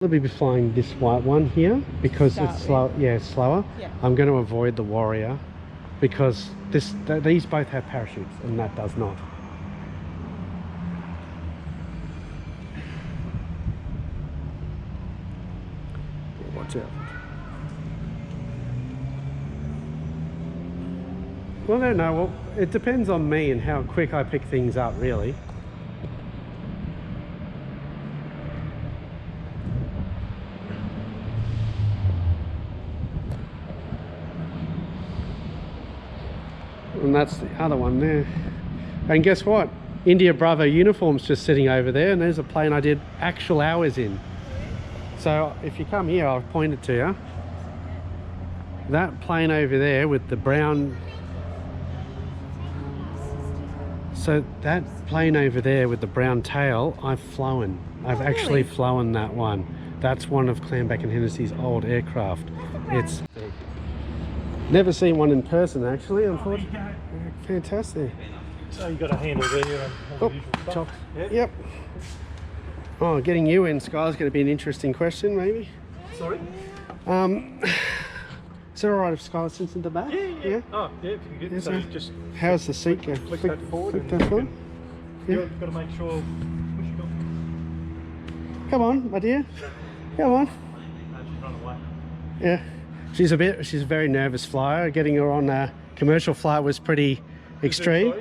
I'll be flying this white one here because it's slow. Yeah, it's slower. Yeah. I'm going to avoid the Warrior because these both have parachutes and that does not. Watch out. Well, I don't know. Well, it depends on me and how quick I pick things up, really. And that's the other one there. And guess what? India Bravo uniform's just sitting over there, and there's a plane I did actual hours in. So if you come here, I'll point it to you. That plane over there with the brown... So that plane over there with the brown tail, I've flown. I've actually flown that one. That's one of Clambake and Hennessy's old aircraft. It's... Never seen one in person, actually, unfortunately. Fantastic. So you got a handle there and all the usual stuff. Yep. Oh, getting you in, Sky's going to be an interesting question, maybe. Sorry? Is it alright if Sky sits in the back? Yeah. Oh, yeah, if you can get yes, so just... How's the seat go? Flick that forward. Flick that forward? Yeah. You've got to make sure... Push it on. Come on, my dear. Come on. She's run away. Yeah. She's a very nervous flyer. Getting her on a commercial flight was pretty extreme.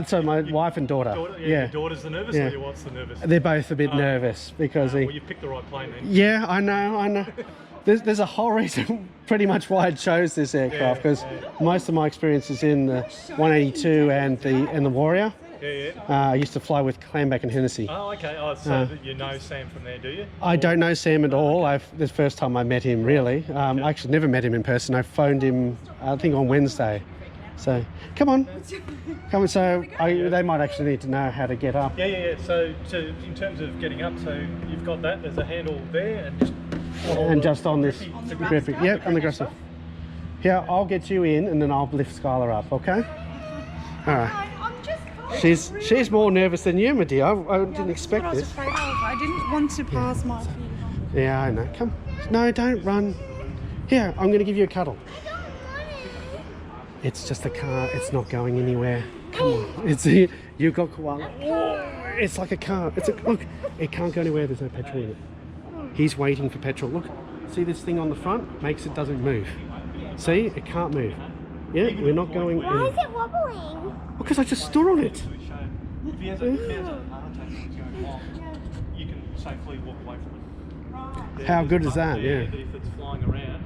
So my wife and daughter. Your daughter's the nervous or your wife's the nervous? They're both a bit nervous because well, you picked the right plane then. Yeah, I know. There's a whole reason pretty much why I chose this aircraft, because most of my experience is in the 182 and the Warrior. I used to fly with Clambake and Hennessy. Oh, okay. Oh, so you know Sam from there, do you? I don't know Sam at all. This is the first time I met him, really. I actually never met him in person. I phoned him, I think, on Wednesday. So, come on. So, they might actually need to know how to get up. Yeah. So in terms of getting up, so you've got that. There's a handle there, and just on this grip. Yep, on the grip. Here, I'll get you in, and then I'll lift Skylar up. Okay? All right. She's more nervous than you, my dear. I didn't expect this. I didn't want to pass my feet. Yeah, I know. Come. No, don't run. Here, I'm going to give you a cuddle. It's just a car. It's not going anywhere. Come on. You've got koala. It's like a car. Look. It can't go anywhere. There's no petrol in it. He's waiting for petrol. Look. See this thing on the front? Makes it doesn't move. See? It can't move. Yeah, we're not going. Why is it wobbling? Because I just stood on it. If he has a heart attack going on, you can safely walk away from it. How good is that? Yeah. If it's flying around,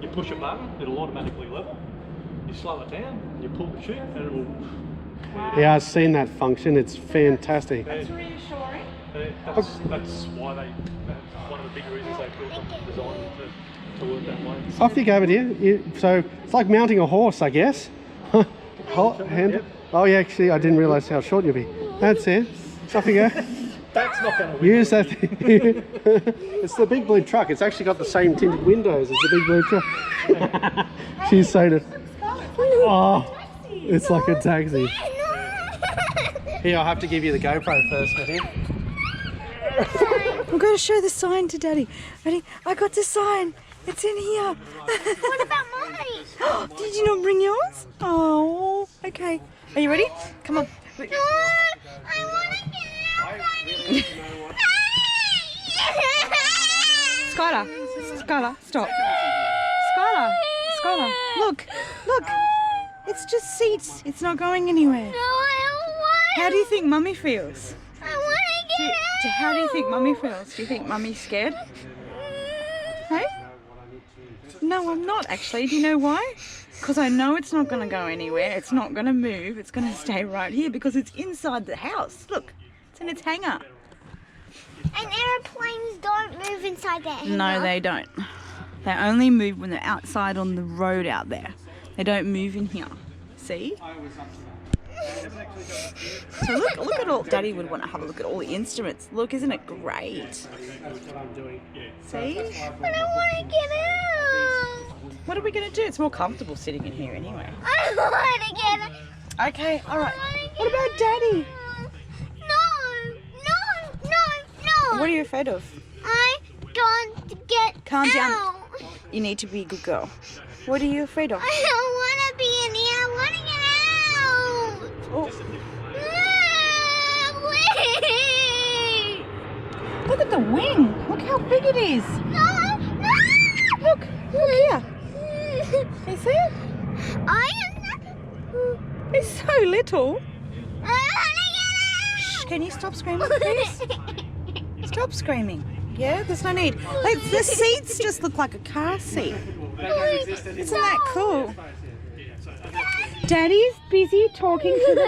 you push a button, it'll automatically level. You slow it down, you pull the chute, and it'll... Yeah, I've seen that function. It's fantastic. That's reassuring. That's why one of the big reasons they built them, designed to work that way. Off you go, my dear. So it's like mounting a horse, I guess. Oh yeah, actually, I didn't realise how short you'd be. That's it. Off you go. That's not going to use that thing. It's the big blue truck. It's actually got the same tinted windows as the big blue truck. She's so oh, it's like a taxi. Here, I'll have to give you the GoPro first, my dear. I'm going to show the sign to Daddy. Ready? I got the sign. It's in here. What about mine? Did you not bring yours? Oh, okay. Are you ready? Come on. No, I want to get out, Daddy. Skylar, stop. Skylar, look. It's just seats. It's not going anywhere. No, I don't want. How do you think Mummy feels? I want to get out. How do you think Mummy feels? Do you think Mummy's scared? Hey? No, I'm not actually. Do you know why? Because I know it's not going to go anywhere. It's not going to move. It's going to stay right here because it's inside the house. Look, it's in its hangar. And airplanes don't move inside their hangar. No, they don't. They only move when they're outside on the road out there. They don't move in here. See? So look at all. Daddy would want to have a look at all the instruments. Look, isn't it great? See? But I want to get out. What are we going to do? It's more comfortable sitting in here anyway. I want to get out. Okay, all right. What about Daddy? No. What are you afraid of? I Calm down. Ow. You need to be a good girl. What are you afraid of? I don't want to be in here. I want to get out. Oh, Please. look at the wing. Look how big it is. No, no. Look here. You see it? I am It's so little. I want Shh, can you stop screaming, please? Stop screaming. Yeah, there's no need. Like, the seats just look like a car seat. Isn't that cool? Daddy's busy talking to the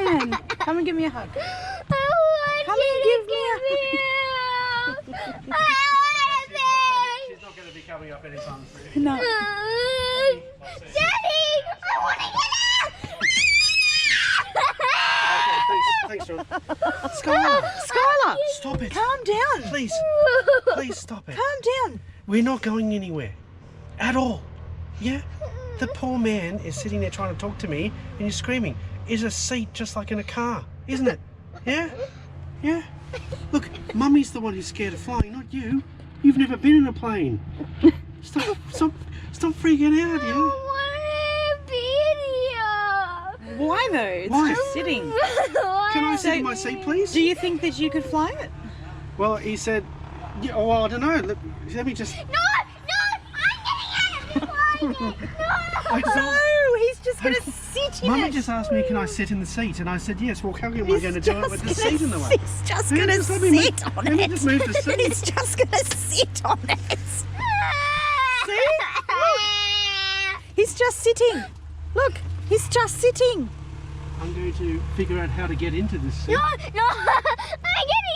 man. Come and give me a hug. Come and give me a hug. She's not going to be coming up anytime soon. No. Daddy, I want to get Thanks, John. Skylar, Stop it. calm down. Please. Please stop it. Calm down. We're not going anywhere. At all. Yeah? The poor man is sitting there trying to talk to me and you're screaming. Is a seat just like in a car, isn't it? Yeah? Yeah? Look, Mummy's the one who's scared of flying, not you. You've never been in a plane. Stop freaking out, I yeah? don't want to be in here. Why though? It's Why? just sitting. Can I sit in my seat, please? Do you think that you could fly it? Well, he said, yeah, well, I don't know. Let me just... No, I'm getting out of this one. I No, he's just going to sit in Mummy it. just asked me, can I sit in the seat? And I said, yes. Well, how am I going to do it with the seat in the way? He's just Yeah, going to just let me move- sit on let me it. just move the seat. He's just going to sit on it. See? He's just sitting. Look, he's just sitting. I'm going to figure out how to get into this seat. No, I'm getting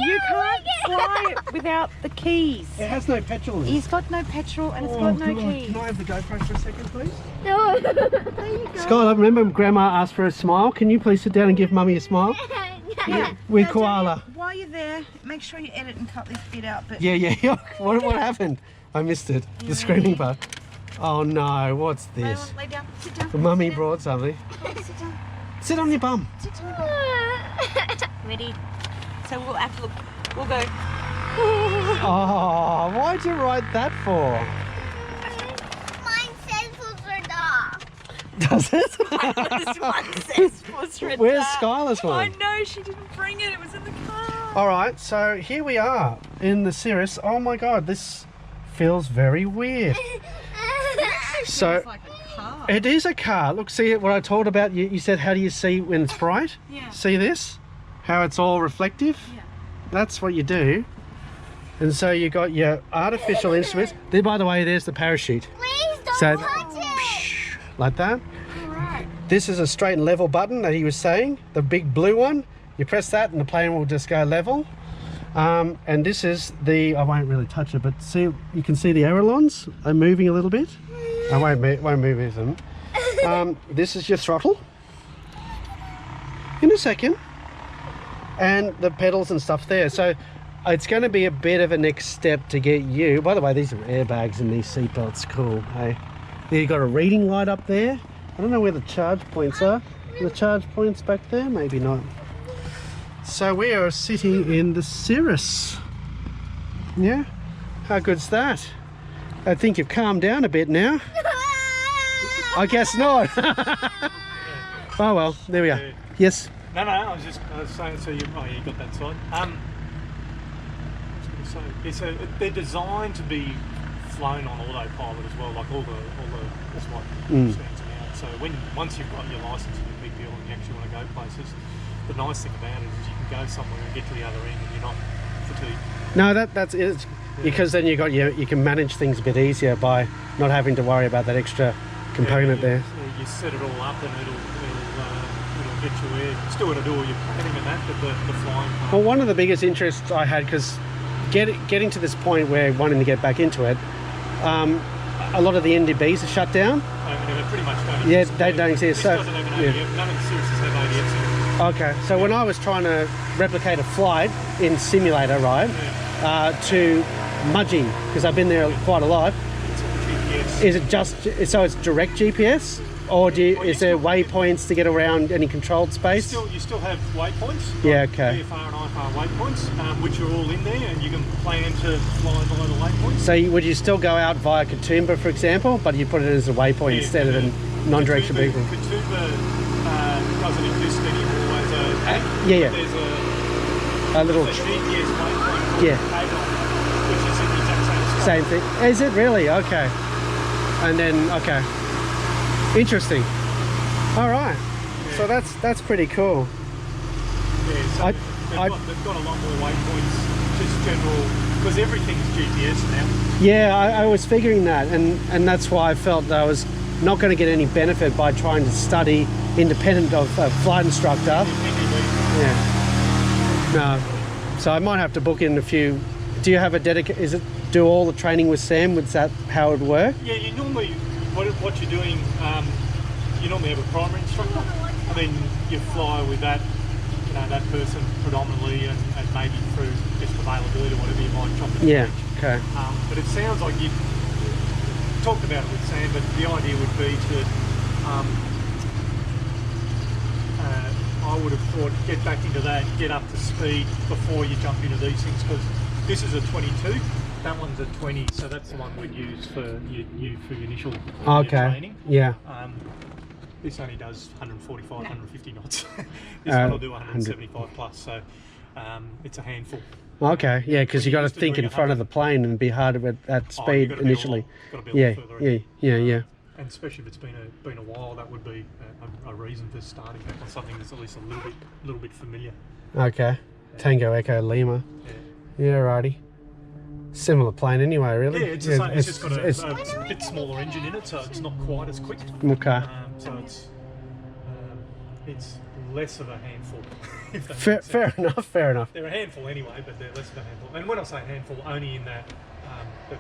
You out. can't fly it without the keys. It has no petrol in it. He's got no petrol and it's got no keys. Can I have the GoPro for a second, please? No. There you go. Skylar, remember Grandma asked for a smile? Can you please sit down and give Mummy a smile? Yeah. With Now, Koala. Daddy, while you're there, make sure you edit and cut this bit out. But Yeah. What happened? I missed it. The screaming part. Oh no, what's this? Lay down. Sit down. Mummy Sit down. brought something. Sit down. Sit on your bum. Sit down. Ready? So we'll have to look. We'll go. Oh, why'd you write that for? Mine says for dog. Does it? This one says Foster and Where's Dad. Skylar's I one? know, she didn't bring it. It was in the car. Alright, so here we are in the Cirrus. Oh my god, this feels very weird. So It's like a car. it is a car. Look, see what I told about you. You said, how do you see when it's bright? Yeah. See this? How it's all reflective? Yeah. That's what you do. And so you got your artificial instruments. There, by the way, there's the parachute. Please don't So- touch it. Like that. Alright. This is a straight and level button that he was saying. The big blue one. You press that and the plane will just go level. And this is the, I won't really touch it, but see, you can see the ailerons are moving a little bit. I won't move them. This is your throttle. In a second. And the pedals and stuff there. So it's going to be a bit of a next step to get you. By the way, these are airbags and these seatbelts. Cool. Hey, there you got a reading light up there. I don't know where the charge points are. Are the charge points back there? Maybe not. So we are sitting in the Cirrus. Yeah? How good's that? I think you've calmed down a bit now. I guess not. Oh well, there we are. Yes. No, I was saying, so you got that side. I was going to say, they're designed to be flown on autopilot as well, like all the that's what stands me out. So once you've got your license and your big deal and you actually want to go places, the nice thing about it is you can go somewhere and get to the other end and you're not fatigued. No, that's it. Because then you can manage things a bit easier by not having to worry about that extra component there. You set it all up and it'll get you where. You still got to do all your planning and that, but the flying part. Well, one of the biggest interests I had, because getting to this point where wanting to get back into it, a lot of the NDBs are shut down. They pretty much don't Yeah, exist. they don't exist. This So doesn't have an ADF. None of the Cirruses have ADFs in it. okay, so when I was trying to replicate a flight in simulator, right, to Mudgee, because I've been there quite a lot. It's all GPS. Is it just so it's direct GPS, or is there waypoints to get around any controlled space? You still have waypoints. Yeah, like okay. VFR and IFR waypoints, which are all in there, and you can plan to fly below the waypoints. So would you still go out via Katoomba, for example, but you put it as a waypoint instead of a non-direction vehicle? Katoomba doesn't exist anymore as a Yeah. There's A little. a GPS waypoint Yeah. which is the exact same Same stuff. thing. Is it really? Okay. And then okay. Interesting. All right. Yeah. So that's pretty cool. Yeah, so they've got a lot more waypoints, just general, because everything's GPS now. Yeah, I was figuring that, and that's why I felt that I was not going to get any benefit by trying to study independent of a flight instructor. Yeah. No. So I might have to book in a few. Do you have a dedicated? Do all the training with Sam? Was that how it would work? Yeah, you normally what you're doing. You normally have a primary instructor. I mean, you fly with that, you know, that person predominantly, and maybe through just availability or whatever you might chop it. Yeah. Okay. But it sounds like you talked about it with Sam, but the idea would be to, I would have thought, get back into that, get up to speed before you jump into these things, because this is a 22, that one's a 20, so that's the one we'd use for your initial training. Yeah. This only does 145, 150 knots. This one will do 175 plus, so it's a handful. Okay, yeah, because you got to think in front of the plane and be hard at speed initially. Yeah. And especially if it's been a while, that would be a reason for starting back on something that's at least a little bit familiar. Okay, Tango Echo Lima. Yeah, righty. Similar plane anyway, really. Yeah, it's the same. It's just got a bit smaller engine in it, so it's not quite as quick. Okay. So it's less of a handful. If that Fair makes sense. enough. Fair enough. They're a handful anyway, but they're less of a handful. And when I say handful, only in that they're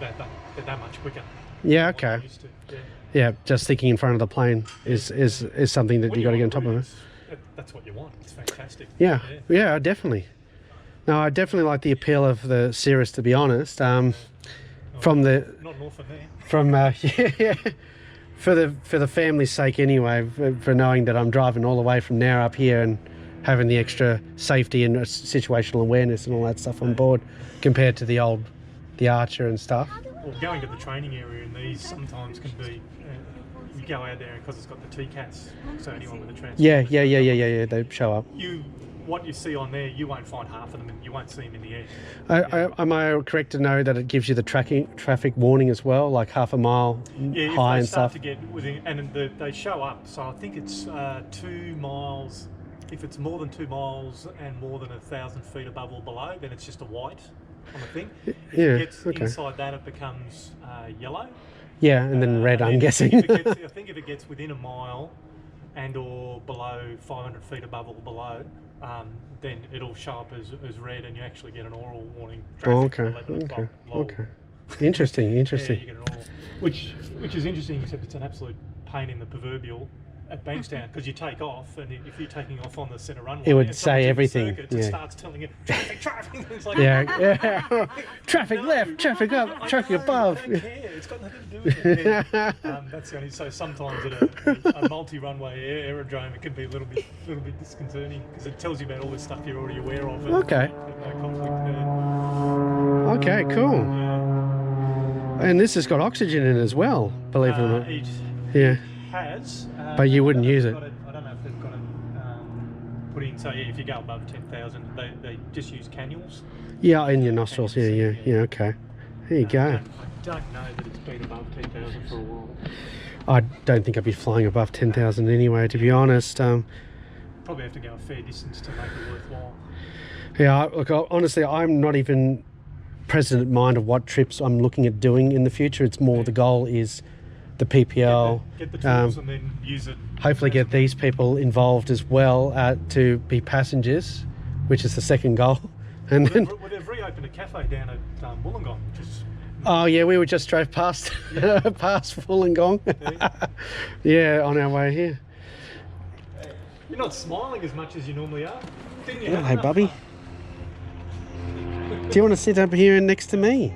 that much quicker. Yeah. than what Okay. I'm used to. Yeah. Yeah, just thinking in front of the plane is something that When you got to get on you're top of. route, that's what you want. It's fantastic. Yeah, definitely. No, I definitely like the appeal of the Cirrus, to be honest. From the Not an orphan there. from for the family's sake anyway, for knowing that I'm driving all the way from now up here and having the extra safety and situational awareness and all that stuff on board compared to the Archer and stuff. Well, going to the training area in these sometimes can be. You go out there because it's got the TCAS, so anyone with a transport. Yeah. They show up. What you see on there, you won't find half of them, and you won't see them in the air. Am I correct to know that it gives you the traffic warning as well, like half a mile high and stuff? To get within, and they show up. So I think it's 2 miles. If it's more than 2 miles and more than 1,000 feet above or below, then it's just a white on the thing. If it gets inside that, it becomes yellow. Yeah, and then red, I'm guessing. I think if it gets within a mile and or below 500 feet above or below, then it'll show up as red, and you actually get an oral warning. Okay. Interesting. Yeah, you get an oral, which is interesting, except it's an absolute pain in the proverbial at Bankstown, because you take off, and if you're taking off on the centre runway, it would say everything. It starts telling you traffic. It's like, traffic left, traffic up, traffic above. I don't care. It's got nothing to do with it. That's the only. So sometimes at a multi-runway aerodrome, it can be a little bit disconcerting, because it tells you about all this stuff you're already aware of. And Okay. no conflict there. Okay, cool. Yeah. And this has got oxygen in it as well, believe it or not. It has. But you wouldn't use it. I don't know if they've got it put in. So yeah, if you go above 10,000, they just use cannules. Yeah, in your nostrils. Yeah. Okay. There you go. I don't know that it's been above 10,000 for a while. I don't think I'd be flying above 10,000 anyway, to be honest. Probably have to go a fair distance to make it worthwhile. Yeah, look, honestly, I'm not even present at mind of what trips I'm looking at doing in the future. It's more the goal is the PPL. Get the tools and then use it. Hopefully get these people involved as well to be passengers, which is the second goal. And then, they've reopened a cafe down at Wollongong, which is... Oh yeah, we drove past past Wollongong. Yeah, on our way here. You're not smiling as much as you normally are, didn't you? Hello, Bubby. Do you want to sit up here next to me?